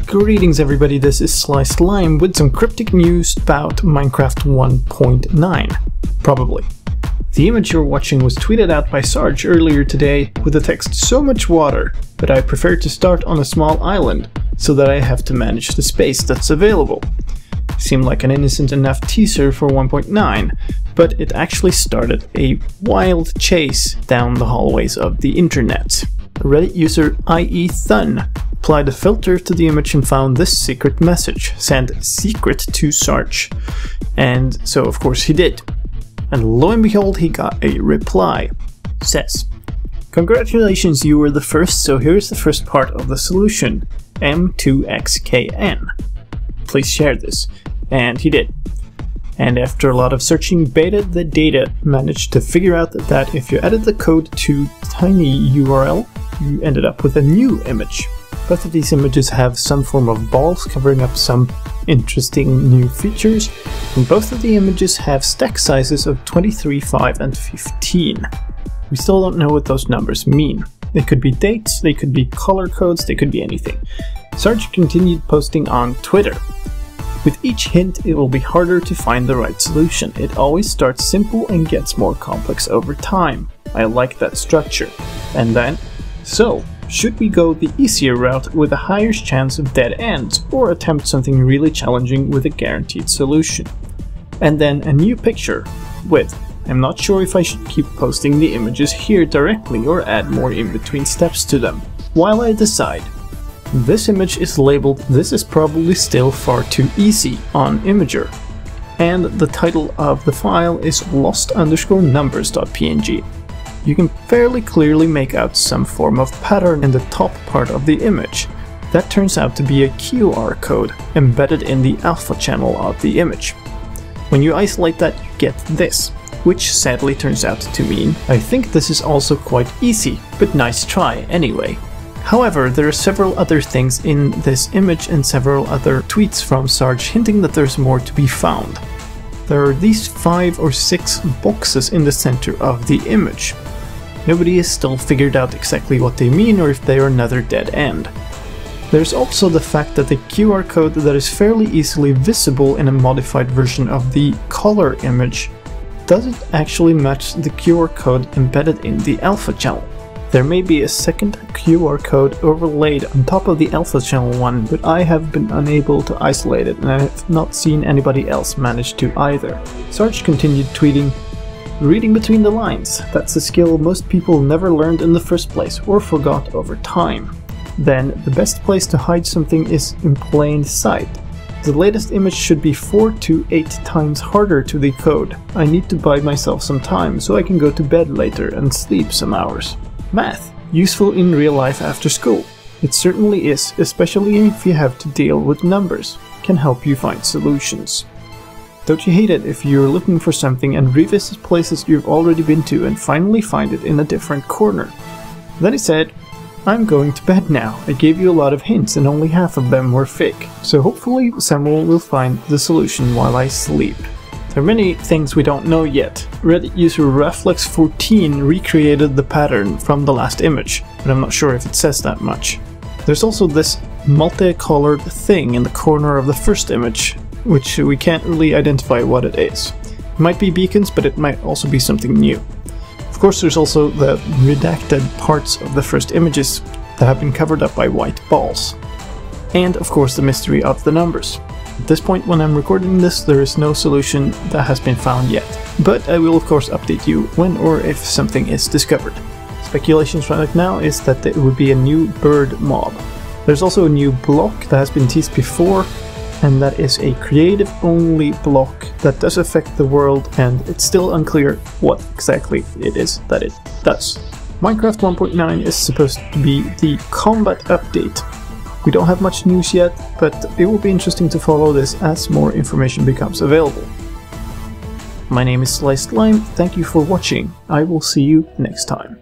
Greetings everybody, this is slicedlime with some cryptic news about Minecraft 1.9. Probably. The image you're watching was tweeted out by Searge earlier today with the text "so much water, but I prefer to start on a small island so that I have to manage the space that's available." Seemed like an innocent enough teaser for 1.9, but it actually started a wild chase down the hallways of the internet. Reddit user IE Thun applied a filter to the image and found this secret message: send secret to Search. And so of course he did. And lo and behold, he got a reply. Says, "Congratulations, you were the first, so here's the first part of the solution. M2XKN. Please share this." And he did. And after a lot of searching the data managed to figure out that if you added the code to tinyURL, you ended up with a new image. Both of these images have some form of balls covering up some interesting new features, and both of the images have stack sizes of 23, 5, and 15. We still don't know what those numbers mean. They could be dates, they could be color codes, they could be anything. Search continued posting on Twitter. With each hint, it will be harder to find the right solution. It always starts simple and gets more complex over time. I like that structure. And then, so, should we go the easier route with a higher chance of dead ends, or attempt something really challenging with a guaranteed solution? And then a new picture with, I'm not sure if I should keep posting the images here directly or add more in-between steps to them, while I decide. This image is labeled "This is probably still far too easy" on Imager, and the title of the file is lost_numbers.png. You can fairly clearly make out some form of pattern in the top part of the image. That turns out to be a QR code embedded in the alpha channel of the image. When you isolate that, you get this, which sadly turns out to mean, I think this is also quite easy, but nice try anyway. However, there are several other things in this image and several other tweets from Searge hinting that there's more to be found. There are these 5 or 6 boxes in the center of the image. Nobody has still figured out exactly what they mean or if they are another dead end. There's also the fact that the QR code that is fairly easily visible in a modified version of the color image doesn't actually match the QR code embedded in the alpha channel. There may be a second QR code overlaid on top of the alpha channel one, but I have been unable to isolate it and I have not seen anybody else manage to either. Search continued tweeting, "Reading between the lines, that's a skill most people never learned in the first place or forgot over time. Then, the best place to hide something is in plain sight. The latest image should be 4 to 8 times harder to decode. I need to buy myself some time so I can go to bed later and sleep some hours. Math, useful in real life after school. It certainly is, especially if you have to deal with numbers. Can help you find solutions. Don't you hate it if you're looking for something and revisit places you've already been to and finally find it in a different corner?" Then he said, "I'm going to bed now. I gave you a lot of hints and only half of them were fake. So hopefully someone will find the solution while I sleep." There are many things we don't know yet. Reddit user Reflex14 recreated the pattern from the last image, but I'm not sure if it says that much. There's also this multicolored thing in the corner of the first image, which we can't really identify what it is. It might be beacons, but it might also be something new. Of course, there's also the redacted parts of the first images that have been covered up by white balls. And of course the mystery of the numbers. At this point when I'm recording this, there is no solution that has been found yet, but I will of course update you when or if something is discovered. Speculations right now is that it would be a new bird mob. There's also a new block that has been teased before, and that is a creative only block that does affect the world, and it's still unclear what exactly it is that it does. Minecraft 1.9 is supposed to be the combat update. We don't have much news yet, but it will be interesting to follow this as more information becomes available. My name is slicedlime, thank you for watching, I will see you next time.